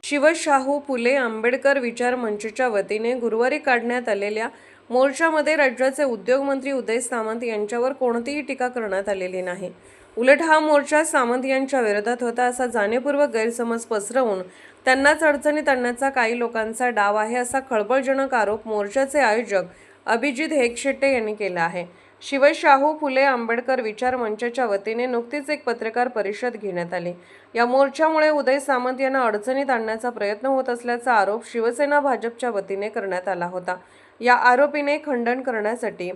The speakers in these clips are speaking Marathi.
शिवशाहू फुले आंबेडकर विचार मंचच्या वतीने गुरुवारी काढण्यात आलेल्या मोर्चामध्ये राज्याचे उद्योगमंत्री उदय सामंत यांच्यावर कोणतीही टीका करण्यात आलेली नाही। उलट हा मोर्चा सामंत यांच्या विरोधात होता असा जाणीवपूर्वक गैरसमज पसरवून त्यांनाच अडचणीत आणण्याचा काही लोकांचा डाव आहे असा खळबळजनक आरोप मोर्चाचे आयोजक अभिजित हेगशेट्टे यांनी केला आहे। शिवशाहू फुले आंबेडकर विचार मंचच्या वतीने नुकतीच एक पत्रकार परिषद घेण्यात आली। या मोर्चामुळे उदय सामंत यांना अडचणीत आणण्याचा प्रयत्न होत असल्याचा आरोप शिवसेना भाजपच्या वतीने करण्यात आला होता। या आरोपीने खंडन करण्यासाठी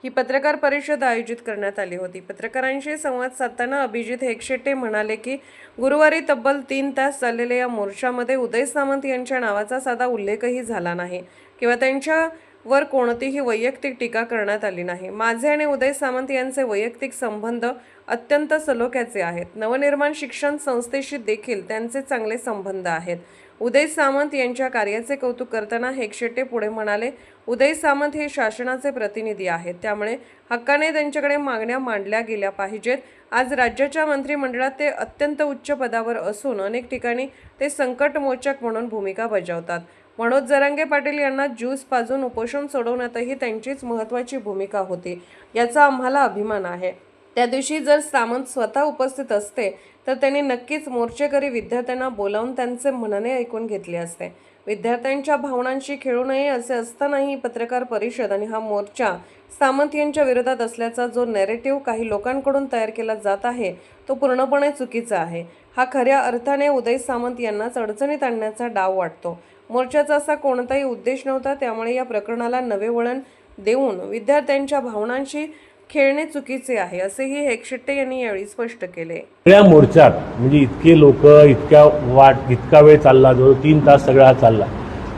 ही पत्रकार परिषद आयोजित करण्यात आली होती। पत्रकारांशी संवाद साधताना अभिजित हेगशेट्टे म्हणाले की गुरुवारी तब्बल 3 तास चाललेल्या या मोर्चामध्ये उदय सामंत यांच्या नावाचा साधा उल्लेखही झाला नाही किंवा त्यांच्यावर कोणतीही वैयक्तिक टीका करण्यात आली नाही। माझे आणि उदय सामंत यांचे वैयक्तिक संबंध अत्यंत सलोख्याचे आहेत। नवनिर्माण शिक्षण संस्थेशी देखील त्यांचे चांगले संबंध आहेत। उदय सामंत यांच्या कार्याचे कौतुक करताना हेगशेट्टे पुढे म्हणाले, उदय सामंत हे शासनाचे प्रतिनिधी आहेत, त्यामुळे हक्काने त्यांच्याकडे मागण्या मांडल्या गेल्या पाहिजेत। आज राज्याच्या मंत्रिमंडळात ते अत्यंत उच्च पदावर असून अनेक ठिकाणी ते संकटमोचक म्हणून भूमिका बजावतात। मनोज जरांगे पाटील यांना ज्यूस पाजून उपोषण सोडवण्यातही त्यांचीच महत्त्वाची भूमिका होती, याचा आम्हाला अभिमान आहे। त्या दिवशी जर सामंत स्वतः उपस्थित असते तर त्यांनी नक्कीच मोर्चेकरी विद्यार्थ्यांना बोलावून त्यांचे म्हणणे ऐकून घेतले असते। विद्यार्थ्यांच्या भावनांशी खेळू नये असे असतानाही पत्रकार परिषद आणि हा मोर्चा सामंत यांच्या विरोधात असल्याचा जो नॅरेटिव्ह काही लोकांकडून तयार केला जात आहे तो पूर्णपणे चुकीचा आहे। हा खऱ्या अर्थाने उदय सामंत यांनाच अडचणीत आणण्याचा डाव वाटतो। मोर्चाचा असा कोणताही उद्देश नव्हता, त्यामुळे या प्रकरणाला नवे वळण देऊन विद्यार्थ्यांच्या भावनांशी खेळणे चुकीचे आहे असेही हेगशेट्टे यांनी यावेळी स्पष्ट केले। या मोर्चात म्हणजे इतके लोक इतका वेळ चालला, जो 3 तास सगळा चालला,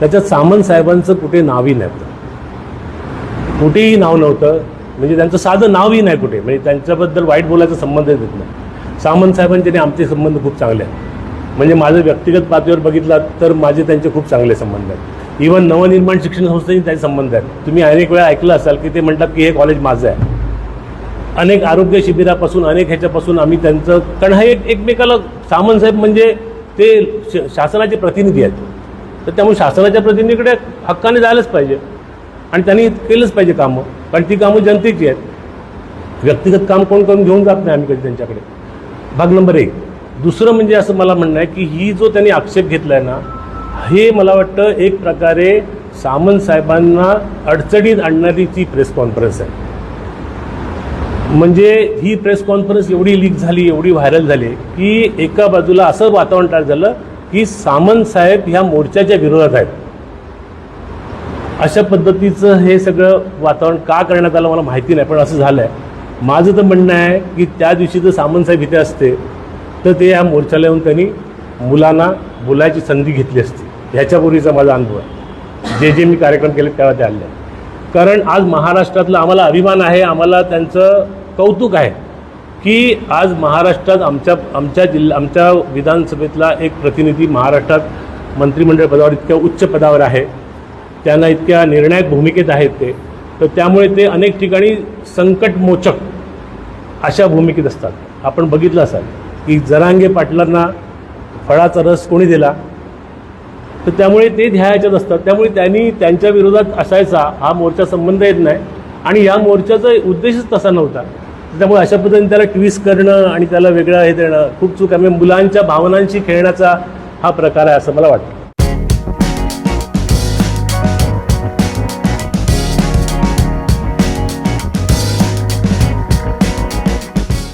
त्याच्यात सामंत साहेबांचं कुठे नावही नव्हतं, कुठेही नाव नव्हतं, म्हणजे त्यांचं साधं नावही नाही कुठे, म्हणजे त्यांच्याबद्दल वाईट बोलायचा संबंध येत नाही। सामंत साहेबांचे आमचे संबंध खूप चांगले आहेत, म्हणजे माझं व्यक्तिगत पातळीवर बघितलं तर माझे त्यांचे खूप चांगले संबंध आहेत। इव्हन नवनिर्माण शिक्षण संस्थेशी त्यांचे संबंध आहेत। तुम्ही अनेक वेळा ऐकलं असाल की ते म्हणतात की हे कॉलेज माझं आहे। अनेक आरोग्य शिबिरापासून अनेक ह्याच्यापासून आम्ही त्यांचं, कारण हा एकमेकाला, सामंत साहेब म्हणजे ते शासनाचे प्रतिनिधी आहेत, तर त्यामुळे शासनाच्या प्रतिनिधीकडे हक्काने जायलाच पाहिजे आणि त्यांनी केलंच पाहिजे कामं, कारण ती कामं जनतेची आहेत। व्यक्तिगत काम कोण करून घेऊन जात नाही आम्ही कधी त्यांच्याकडे। भाग नंबर 1। दुसरं म्हणजे असं मला म्हणणं आहे की ही जो त्यांनी आक्षेप घेतला आहे ना, हे मला वाटतं एक प्रकारे सामंत साहेबांना अडचणीत आणणारी ती प्रेस कॉन्फरन्स आहे। म्हणजे ही प्रेस कॉन्फरन्स एवढी लीक झाली, एवढी व्हायरल झाली की एका बाजूला असं वातावरण तयार झालं की सामंत साहेब ह्या मोर्चाच्या विरोधात आहेत। अशा पद्धतीचं हे सगळं वातावरण का करण्यात आलं मला माहिती नाही, पण असं झालं आहे। माझं तर म्हणणं आहे की त्या दिवशी जर सामंत साहेब इथे असते तर ते ह्या मोर्चाला येऊन त्यांनी मुलांना बोलायची संधी घेतली असती। ह्याच्यापूर्वीचा माझा अनुभव आहे, जे मी कार्यक्रम केले तेव्हा ते आले। कारण आज महाराष्ट्रातला आम्हाला अभिमान आहे, आम्हाला त्यांचं कौतुक आहे की आज महाराष्ट्रात आमच्या विधानसभेतला एक प्रतिनिधी महाराष्ट्रात मंत्रिमंडळ पदावर इतक्या उच्च पदावर आहे, त्यांना इतक्या निर्णायक भूमिकेत आहेत ते, तर त्यामुळे ते अनेक ठिकाणी संकटमोचक अशा भूमिकेत असतात। आपण बघितलं असाल की जरांगे पाटलांना फळाचा रस कोणी दिला, तर त्यामुळे ते ध्यायाच्यात असतात। त्यामुळे त्यांनी त्यांच्या विरोधात असायचा हा मोर्चा संबंध येत नाही आणि या मोर्चाचा उद्देशच तसा नव्हता। त्यामुळे अशा पद्धतीने त्याला ट्विस्ट करणं आणि त्याला वेगळं हे देणं खूप चूक आहे। मुलांच्या भावनांशी खेळण्याचा हा प्रकार आहे असं मला वाटतं।